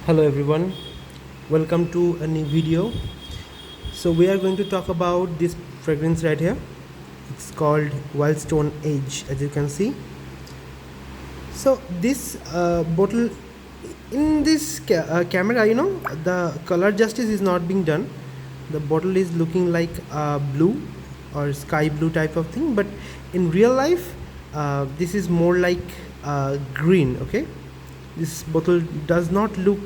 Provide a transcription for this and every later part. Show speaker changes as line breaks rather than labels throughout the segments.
Hello everyone, welcome to a new video. So we are going to talk about this fragrance right here. It's called Wildstone Age, as you can see. So this bottle in this camera, the color justice is not being done. The bottle is looking like blue or sky blue type of thing, but in real life, this is more like green. Okay, this bottle does not look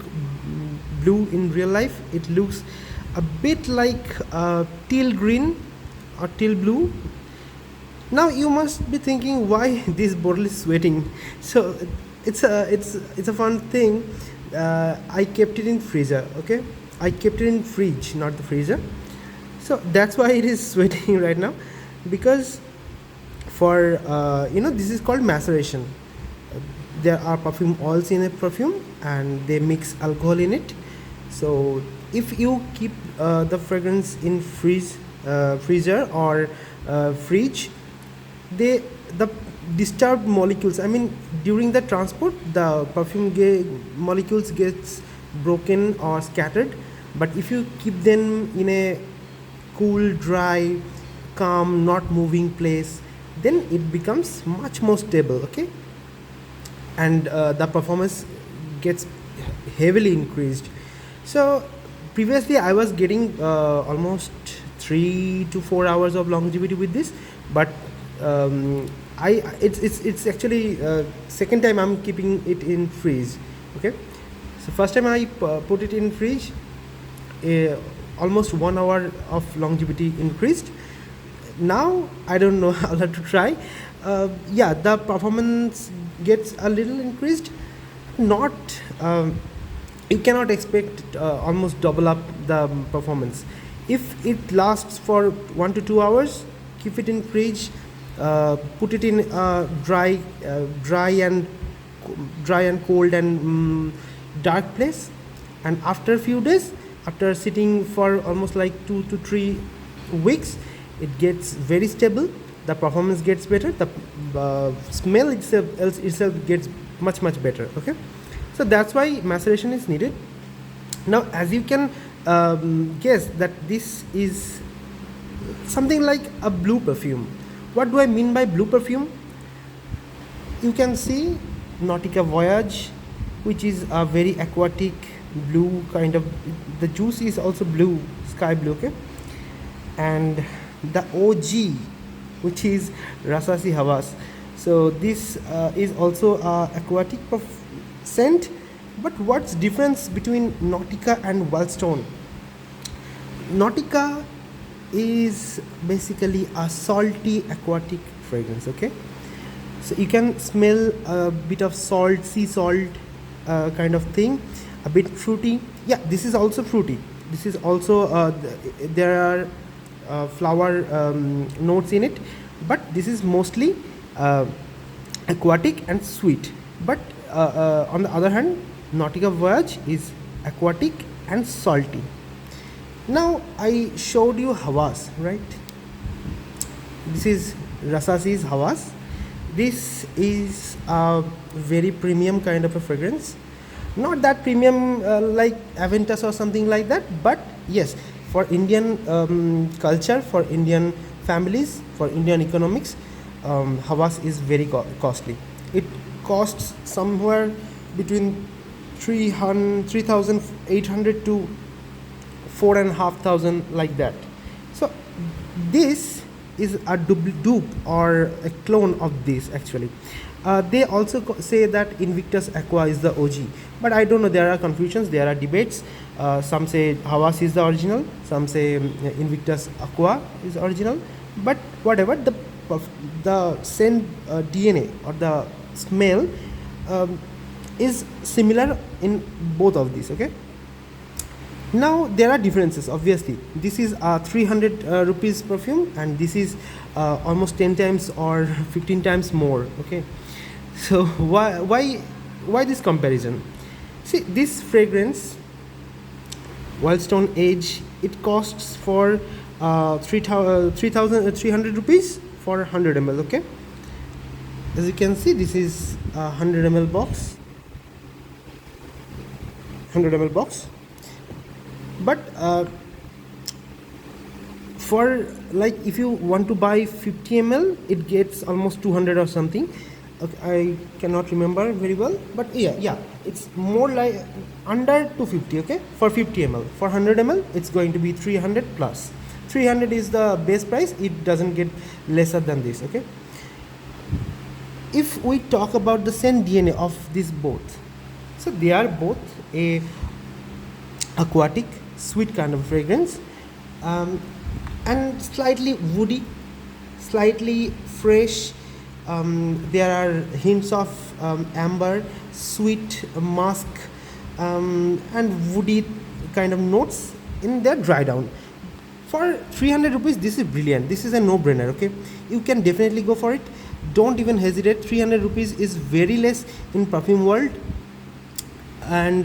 blue in real life. It looks a bit like teal green or teal blue. Now you must be thinking why this bottle is sweating. So it's a fun thing. I kept it in freezer. Okay, I kept it in fridge, not the freezer. So that's why it is sweating right now, because for this is called maceration. There are perfume oils in a perfume and they mix alcohol in it. So if you keep the fragrance in freezer or fridge, the disturbed molecules, I mean during the transport, the perfume molecules gets broken or scattered. But if you keep them in a cool, dry, calm, not moving place, then it becomes much more stable. Okay, and the performance gets heavily increased. So previously I was getting almost 3 to 4 hours of longevity with this, but I it's actually second time I'm keeping it in freeze. Okay, so first time I put it in freeze, uh, almost 1 hour of longevity increased. Now I don't know, I'll have to try. Yeah, the performance gets a little increased, not you cannot expect almost double up the performance. If it lasts for 1 to 2 hours, keep it in fridge, put it in dry and cold and dark place, and after a few days, after sitting for almost like 2 to 3 weeks, it gets very stable. The performance gets better. The smell itself gets much better. Okay, so that's why maceration is needed. Now, as you can guess, that this is something like a blue perfume. What do I mean by blue perfume? You can see Nautica Voyage, which is a very aquatic blue kind of. The juice is also blue, sky blue. Okay, and the OG, which is Rasasi Hawas. So this is also aquatic scent. But what's difference between Nautica and Wildstone? Nautica is basically a salty aquatic fragrance. Okay, so you can smell a bit of salt, sea salt kind of thing, a bit fruity. Yeah, this is also fruity. This is also there are flower notes in it, but this is mostly aquatic and sweet. But on the other hand, Nautica Voyage is aquatic and salty. Now I showed you Hawas, right? This is Rasasi's Hawas. This is a very premium kind of a fragrance. Not that premium like Aventus or something like that, but yes, for Indian culture, for Indian families, for Indian economics, Hawas is very costly. It costs somewhere between 3,800 to 4,500, like that. So this is a dupe or a clone of this actually. They also say that Invictus Aqua is the OG, but I don't know. There are confusions. There are debates. Some say Hawas is the original. Some say Invictus Aqua is original. But whatever, the scent DNA or the smell is similar in both of these. Okay. Now there are differences. Obviously, this is a 300 rupees perfume, and this is almost 10 times or 15 times more. Okay, so why this comparison? See, this fragrance, Wildstone Age, it costs for 3,300 rupees for 100 ml. Okay, as you can see, this is a 100 ml box. 100 ml box. But for like if you want to buy 50 ml, it gets almost 200 or something. Okay, I cannot remember very well, but yeah, it's more like under 250. Okay, for 50 ml. For 100 ml, it's going to be 300 plus. 300 is the base price. It doesn't get lesser than this. Okay. If we talk about the scent DNA of these both, so they are both a aquatic, sweet kind of fragrance, and slightly woody, slightly fresh. There are hints of amber, sweet, musk, and woody kind of notes in their dry down. For 300 rupees, this is brilliant. This is a no-brainer. Okay, you can definitely go for it. Don't even hesitate. 300 rupees is very less in perfume world. And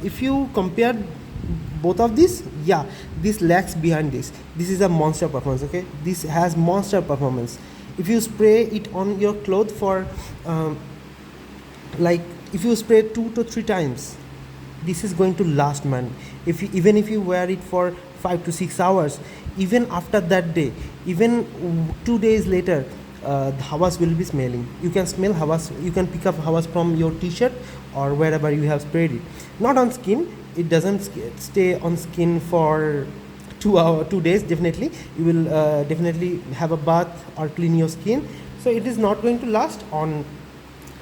if you compare both of these, yeah, this lacks behind this. This is a monster performance. Okay, this has monster performance. If you spray it on your clothes for like if you spray 2 to 3 times, this is going to last, man. Even if you wear it for 5 to 6 hours, even after that day, even 2 days later, the Hawas will be smelling. You can smell Hawas. You can pick up Hawas from your t-shirt or wherever you have sprayed it. Not on skin. It doesn't stay on skin for 2 days. Definitely, you will definitely have a bath or clean your skin. So it is not going to last on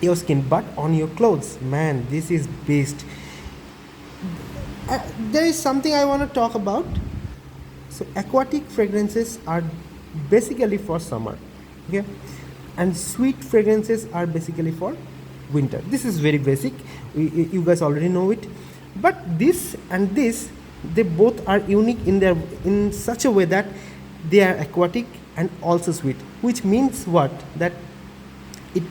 your skin, but on your clothes, man, this is best. There is something I want to talk about. So aquatic fragrances are basically for summer, okay, and sweet fragrances are basically for winter. This is very basic. You guys already know it. But this and this, they both are unique in such a way that they are aquatic and also sweet, which means what? That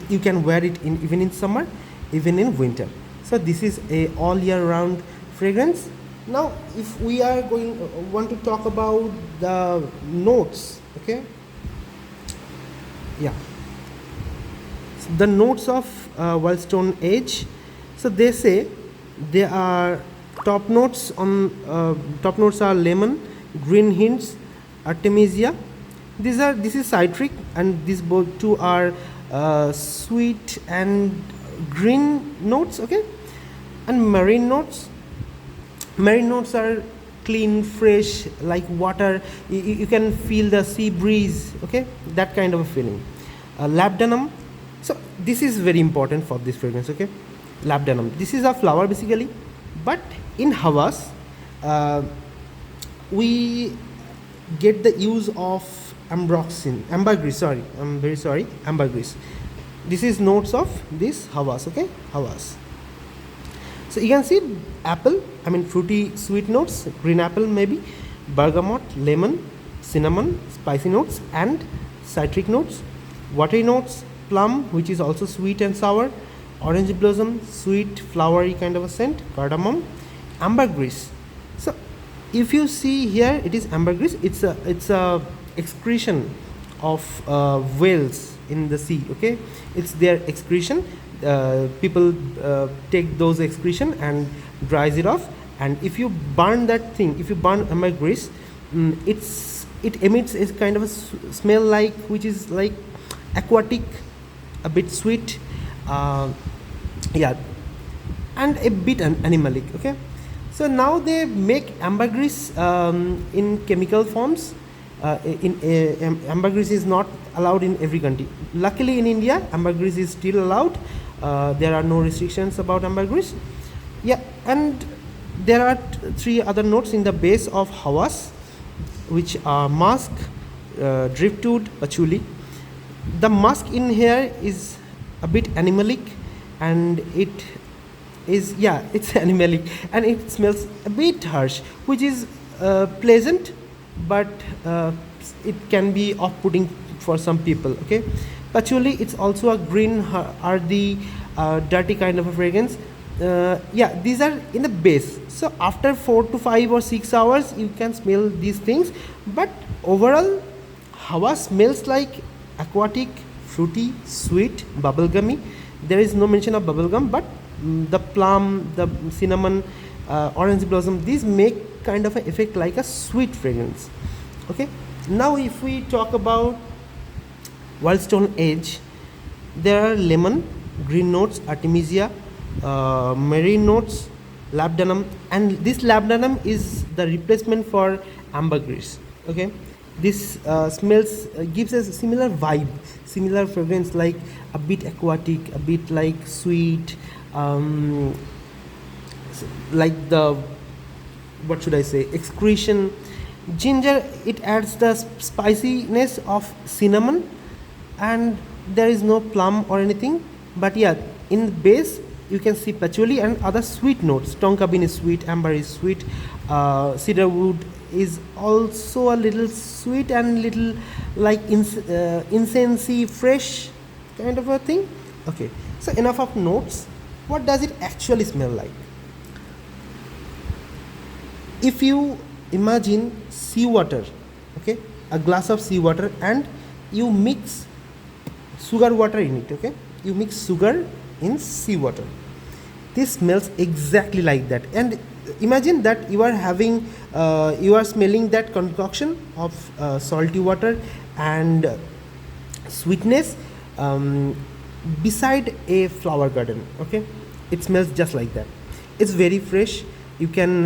you can wear it even in summer, even in winter. So this is a all year round fragrance. Now if we are want to talk about the notes, okay, yeah, so the notes of Wild Stone Age. So they say they are top notes are lemon, green hints, artemisia. This is citric, and these both two are sweet and green notes, okay, and marine notes. Marine notes are clean, fresh, like water. You can feel the sea breeze, okay, that kind of a feeling. Labdanum. So this is very important for this fragrance, okay. Labdanum. This is a flower basically, but in Hawas, we get the use of ambergris. Sorry, I'm very sorry, ambergris. This is notes of this Hawas, okay, Hawas. So you can see apple, I mean fruity sweet notes, green apple maybe, bergamot, lemon, cinnamon, spicy notes, and citric notes, watery notes, plum, which is also sweet and sour, orange blossom, sweet flowery kind of a scent, cardamom, ambergris. So if you see here, it is ambergris. It's a excretion of whales in the sea, okay. It's their excretion. People take those excretion and dries it off, and if you burn that thing, if you burn ambergris, it emits a kind of a smell like, which is like aquatic, a bit sweet, yeah, and a bit animalic, okay. So now they make ambergris in chemical forms. Ambergris is not allowed in every country. Luckily in India, ambergris is still allowed. There are no restrictions about ambergris. Yeah, and there are 3 other notes in the base of Hawas, which are musk, driftwood, patchouli. The musk in here is a bit animalic, and it is, yeah, it's animalic, and it smells a bit harsh, which is pleasant, but it can be off-putting for some people, okay. Patchouli, it's also a green, earthy, dirty kind of a fragrance. Yeah, these are in the base. So after 4 to 5 or 6 hours, you can smell these things. But overall, Hawa smells like aquatic, fruity, sweet, bubblegummy. There is no mention of bubblegum, but the plum, the cinnamon, orange blossom. These make kind of an effect like a sweet fragrance. Okay, now if we talk about Wildstone Edge, there are lemon, green notes, artemisia, marine notes, labdanum, and this labdanum is the replacement for ambergris. Okay, this smells gives us a similar vibe, similar fragrance, like a bit aquatic, a bit like sweet, like the, what should I say, excretion. Ginger, it adds the spiciness of cinnamon, and there is no plum or anything, but yeah, in the base you can see patchouli and other sweet notes. Tonka bean is sweet, amber is sweet, cedar wood is also a little sweet and little like incensey, fresh kind of a thing. Okay, so enough of notes. What does it actually smell like? If you imagine seawater, okay, a glass of seawater, and you mix sugar water in it, okay, you mix sugar in seawater, this smells exactly like that. And imagine that you are having you are smelling that concoction of salty water and sweetness beside a flower garden. Okay, it smells just like that. It's very fresh. You can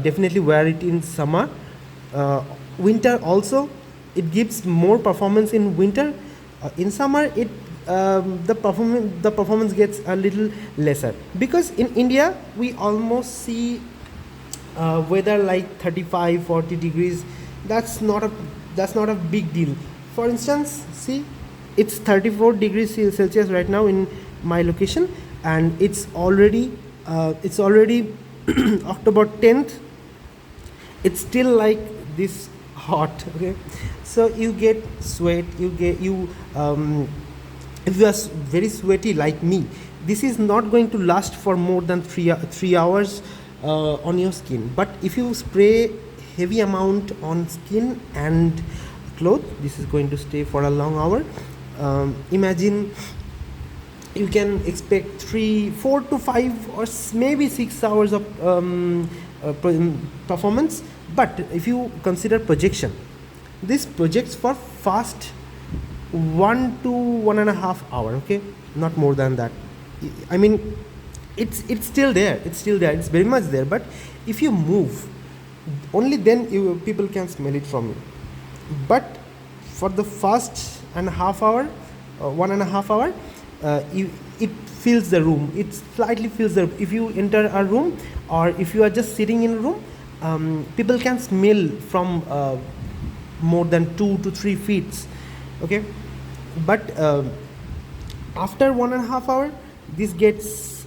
definitely wear it in summer, winter also. It gives more performance in winter. In summer, it the performance gets a little lesser, because in India we almost see weather like 35-40 degrees. That's not a big deal. For instance, see, it's 34 degrees Celsius right now in my location, and it's already October 10th. It's still like this hot. Okay, so you get sweat, if you are very sweaty like me, this is not going to last for more than 3 hours on your skin. But if you spray heavy amount on skin and clothes, this is going to stay for a long hour. Imagine you can expect 4 to 5 or maybe 6 hours of performance. But if you consider projection, this projects for fast 1 to 1.5 hour. Okay, not more than that. I mean, it's still there, it's very much there. But if you move, only then people can smell it from you. But for the first and a half hour, 1.5 hour, it fills the room. It slightly fills the room. If you enter a room, or if you are just sitting in a room, people can smell from more than 2 to 3 feet. Okay, but after 1.5 hour, this gets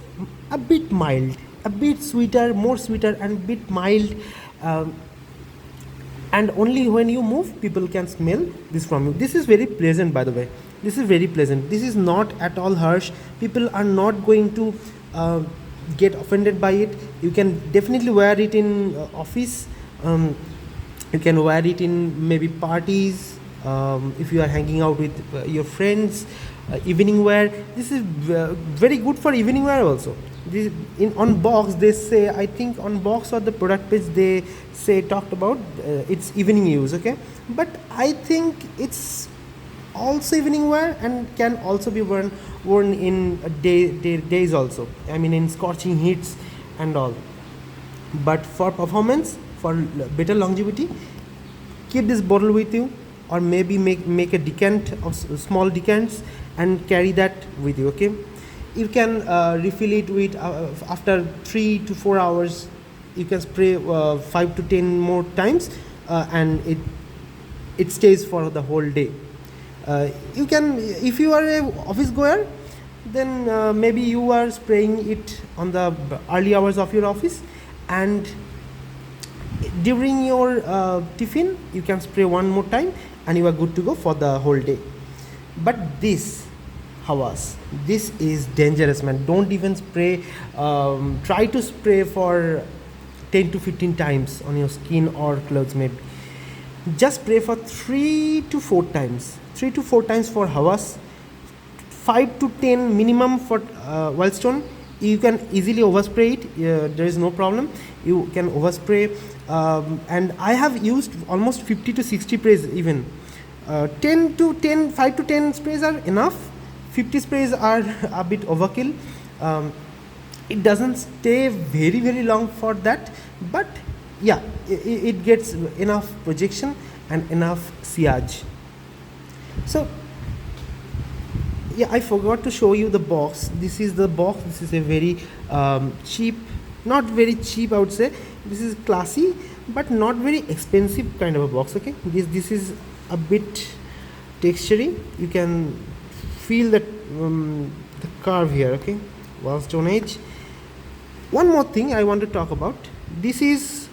a bit mild, a bit sweeter, more sweeter, and bit mild. And only when you move, people can smell this from you. This is very pleasant, by the way. This is very pleasant. This is not at all harsh. People are not going to get offended by it. You can definitely wear it in office. You can wear it in maybe parties. If you are hanging out with your friends, evening wear. This is very good for evening wear also. On box they say, I think on box or the product page they say talked about it's evening use. Okay, but I think it's also evening wear and can also be worn in days also. I mean, in scorching heats and all. But for performance, for better longevity, keep this bottle with you, or maybe make a decant of small decants and carry that with you. Okay, you can refill it with after 3 to 4 hours. You can spray 5 to 10 more times, and it stays for the whole day. You can, if you are a office goer, then maybe you are spraying it on the early hours of your office, and during your tiffin you can spray one more time, and you are good to go for the whole day. But this Hawas, this is dangerous, man. Don't even spray. Try to spray for 10 to 15 times on your skin or clothes. Maybe just spray for 3 to 4 times. 3 to 4 times for Hawas, 5 to 10 minimum for Wildstone, You can easily overspray it. There is no problem. You can overspray, and I have used almost 50 to 60 sprays even. 5 to 10 sprays are enough. 50 sprays are a bit overkill. It doesn't stay very long for that, but yeah, it gets enough projection and enough sillage. So yeah, I forgot to show you the box. This is the box. This is a very cheap, not very cheap I would say. This is classy but not very expensive kind of a box. Okay, this is a bit textury. You can feel that the curve here. Okay, Wild Stone Age. One more thing I want to talk about. This is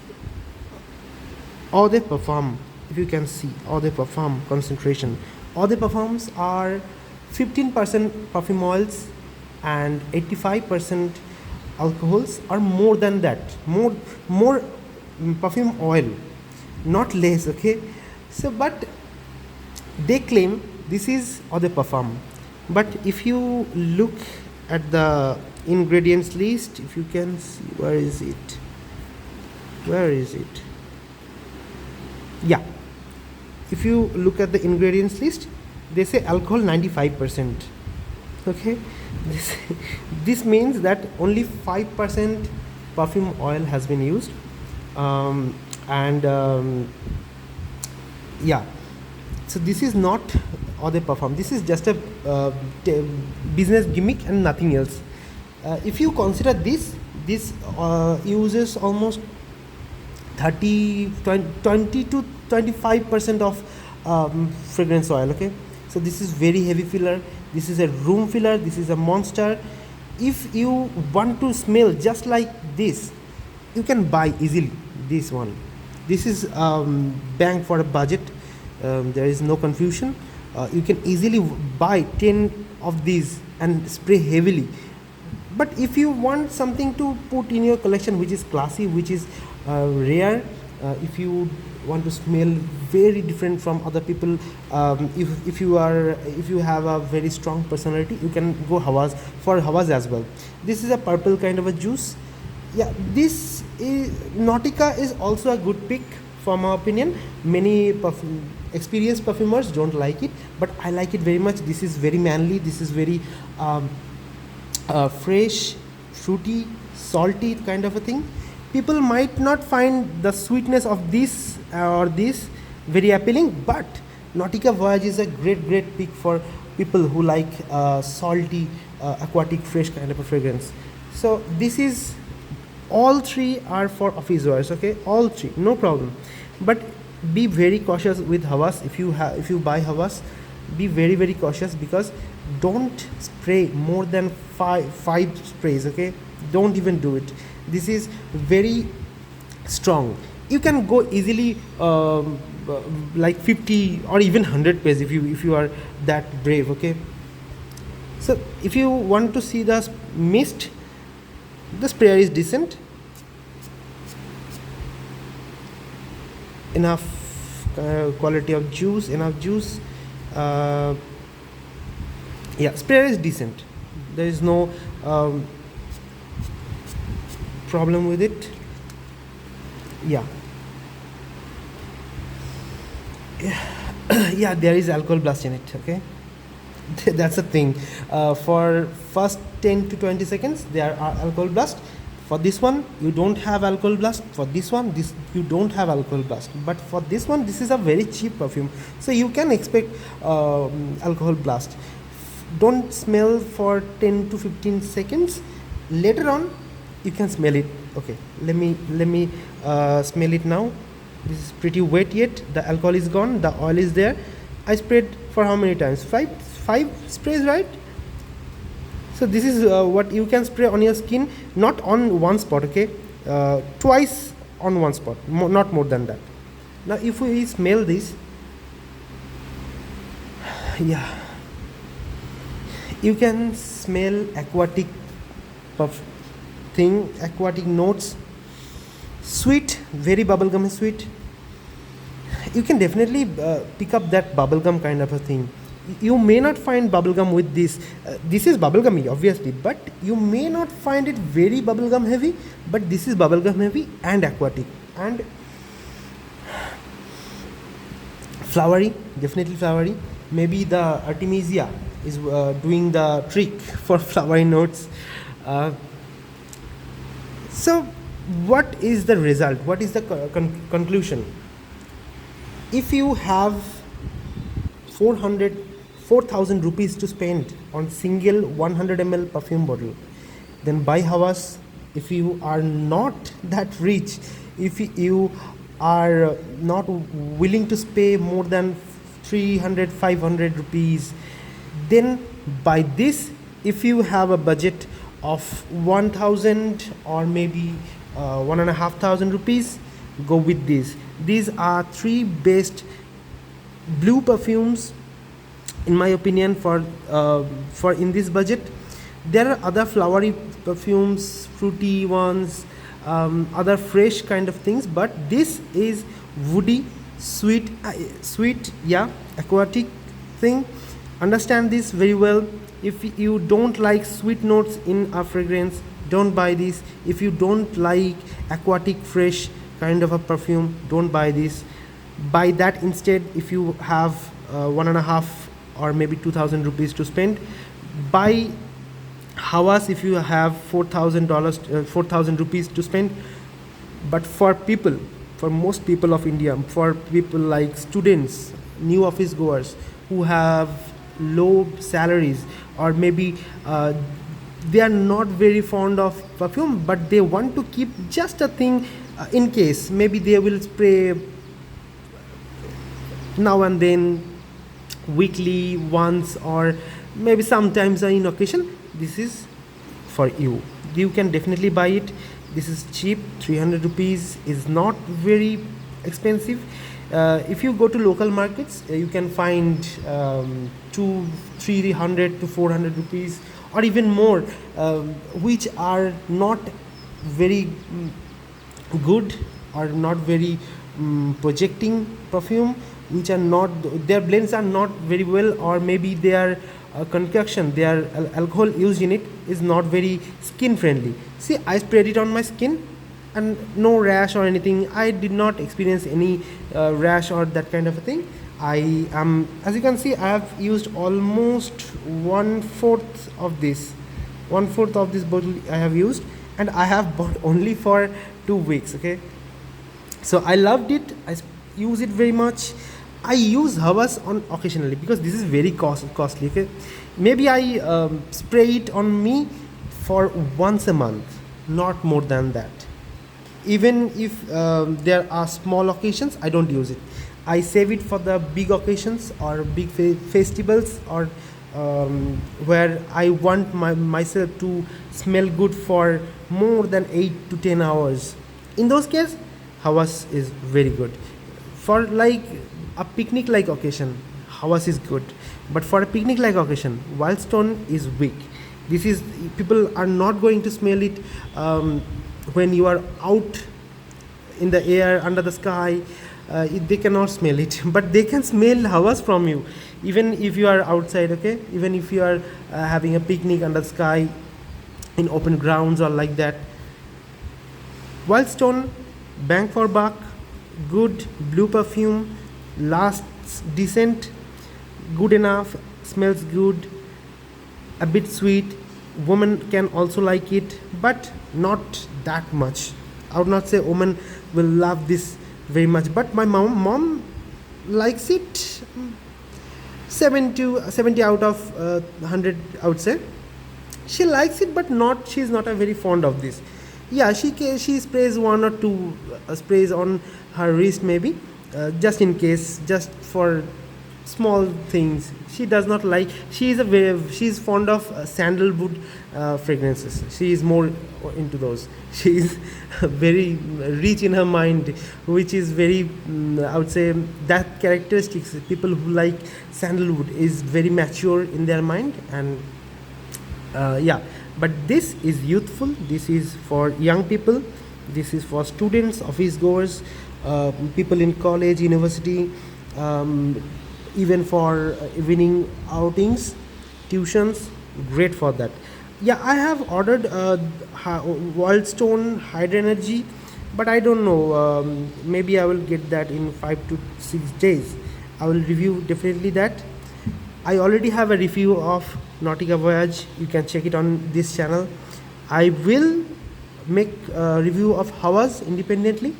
Eau de Parfum. If you can see Eau de Parfum concentration. Eau de Parfums are 15% perfume oils and 85% alcohols, or more than that, more perfume oil, not less. Okay, so but they claim this is Eau de Parfum, but if you look at the ingredients list, if you can see, where is it, yeah, if you look at the ingredients list, they say alcohol 95%. Okay, this means that only 5% perfume oil has been used, yeah, so this is not Eau de Parfum. This is just a business gimmick and nothing else. If you consider this uses almost 20 to 25% of fragrance oil. Okay, so this is very heavy filler. This is a room filler. This is a monster. If you want to smell just like this, you can buy easily this one. This is bang for a budget. There is no confusion. You can easily buy 10 of these and spray heavily. But if you want something to put in your collection which is classy, which is rare, if you want to smell very different from other people, if you have a very strong personality, you can go Hawas as well. This is a purple kind of a juice. Yeah, this is Nautica is also a good pick for my opinion. Many experienced perfumers don't like it, but I like it very much. This is very manly. This is very fresh, fruity, salty kind of a thing. People might not find the sweetness of this or this very appealing, but Nautica Voyage is a great pick for people who like salty, aquatic, fresh kind of a fragrance. So this is, all three are for office wears. Okay, all three, no problem. But be very cautious with Hawas. If you buy Hawas, be very cautious, because don't spray more than five sprays. Okay, don't even do it. This is very strong. You can go easily like 50 or even 100 sprays if you are that brave. Okay, so if you want to see the mist, the sprayer is decent, enough quality of juice, enough juice. Yeah, sprayer is decent. There is no problem with it. Yeah, yeah, there is alcohol blast in it. Okay, that's the thing. For first 10 to 20 seconds there are alcohol blast. For this one you don't have alcohol blast. For this one, you don't have alcohol blast. But for this one, this is a very cheap perfume, so you can expect alcohol blast. Don't smell for 10 to 15 seconds. Later on you can smell it. Okay, let me smell it now. This is pretty wet yet. The alcohol is gone, the oil is there. I sprayed for how many times? Five sprays, right? So this is what you can spray on your skin, not on one spot. Okay, twice on one spot, not more than that. Now if we smell this, yeah, you can smell aquatic thing, aquatic notes, sweet, very bubblegum sweet. You can definitely pick up that bubblegum kind of a thing. You may not find bubblegum with this. This is bubblegummy, obviously, but you may not find it very bubblegum heavy, but this is bubblegum heavy and aquatic and flowery, definitely flowery. Maybe the Artemisia is doing the trick for flowery notes. Uh, so, what is the result? What is the conclusion? If you have 4,000 rupees to spend on single 100 ml perfume bottle, then buy Hawas. If you are not that rich, if you are not willing to pay more than 300 500 rupees, then buy this. If you have a budget of 1,000 or maybe 1,500 rupees, go with this. These are three best blue perfumes in my opinion for in this budget. There are other flowery perfumes, fruity ones, other fresh kind of things, but this is woody, sweet, yeah, aquatic thing. Understand this very well. If you don't like sweet notes in a fragrance, don't buy this. If you don't like aquatic fresh kind of a perfume, don't buy this. Buy that instead. If you have 1.5 or maybe 2,000 rupees to spend, buy Hawas if you have $4,000 rupees to spend. But for people, for most people of India, for people like students, new office goers who have low salaries, or maybe they are not very fond of perfume, but they want to keep just a thing in case maybe they will spray now and then, weekly once, or maybe sometimes in occasion, this is for you. You can definitely buy it. This is cheap. 300 rupees is not very expensive. If you go to local markets, you can find 300 to 400 rupees or even more, which are not very good or not very projecting perfume, which are not, their blends are not very well, or maybe their concoction, their alcohol used in it is not very skin friendly. See, I sprayed it on my skin and no rash or anything. I did not experience any rash or that kind of a thing. I am, as you can see, I have used almost 1/4 of this. 1/4 of this bottle I have used, and I have bought only for 2 weeks. Okay, so I loved it. I use it very much. I use Hawas on occasionally because this is very costly. Okay, maybe I spray it on me for once a month, not more than that. Even if there are small occasions, I don't use it. I save it for the big occasions or big festivals, or where I want myself to smell good for more than 8 to 10 hours. In those cases, Hawas is very good. For like a picnic like occasion, Hawas is good. But for a picnic like occasion, Wildstone is weak. This is, people are not going to smell it when you are out in the air under the sky. They cannot smell it, but they can smell Hawas from you, even if you are outside. Okay, even if you are having a picnic under the sky in open grounds or like that. Wildstone, bang for buck, good blue perfume, lasts decent, good enough, smells good, a bit sweet. Women can also like it, but not that much. I would not say women will love this very much, but my mom likes it. 70 out of 100, I would say. She likes it, but not, she's not a very fond of this. Yeah, she sprays 1 or 2 sprays on her wrist maybe, just in case, just for small things. She does not like, she's fond of sandalwood fragrances. She is more into those. She is very rich in her mind, which is very I would say that characteristics, people who like sandalwood is very mature in their mind. And yeah, but this is youthful, this is for young people, this is for students, office goers, people in college, university, even for evening outings, tuitions, great for that. Yeah, I have ordered Wildstone Hydra Energy, but I don't know, maybe I will get that in 5 to 6 days. I will review definitely that. I already have a review of Nautica Voyage, you can check it on this channel. I will make a review of Hawas independently.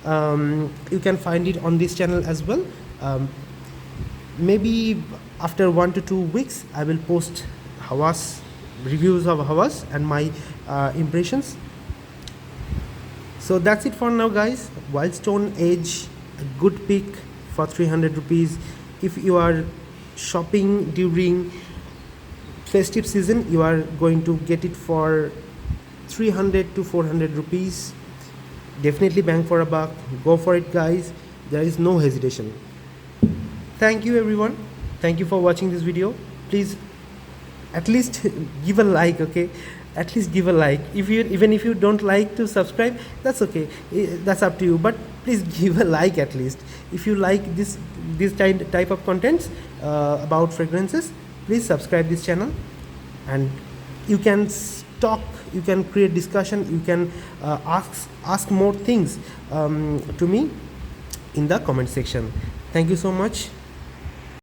You can find it on this channel as well. Maybe after 1 to 2 weeks I will post Hawas, reviews of Hawas and my impressions. So that's it for now, guys. Wildstone Edge, a good pick for 300 rupees. If you are shopping during festive season, you are going to get it for 300 to 400 rupees. Definitely bang for a buck. Go for it, guys. There is no hesitation. Thank you, everyone. Thank you for watching this video. Please at least give a like, okay? At least give a like. Even if you don't like to subscribe, that's okay, that's up to you, but please give a like at least. If you like this type of contents about fragrances, please subscribe this channel, and you can talk, you can create discussion, you can ask more things to me in the comment section. Thank you so much.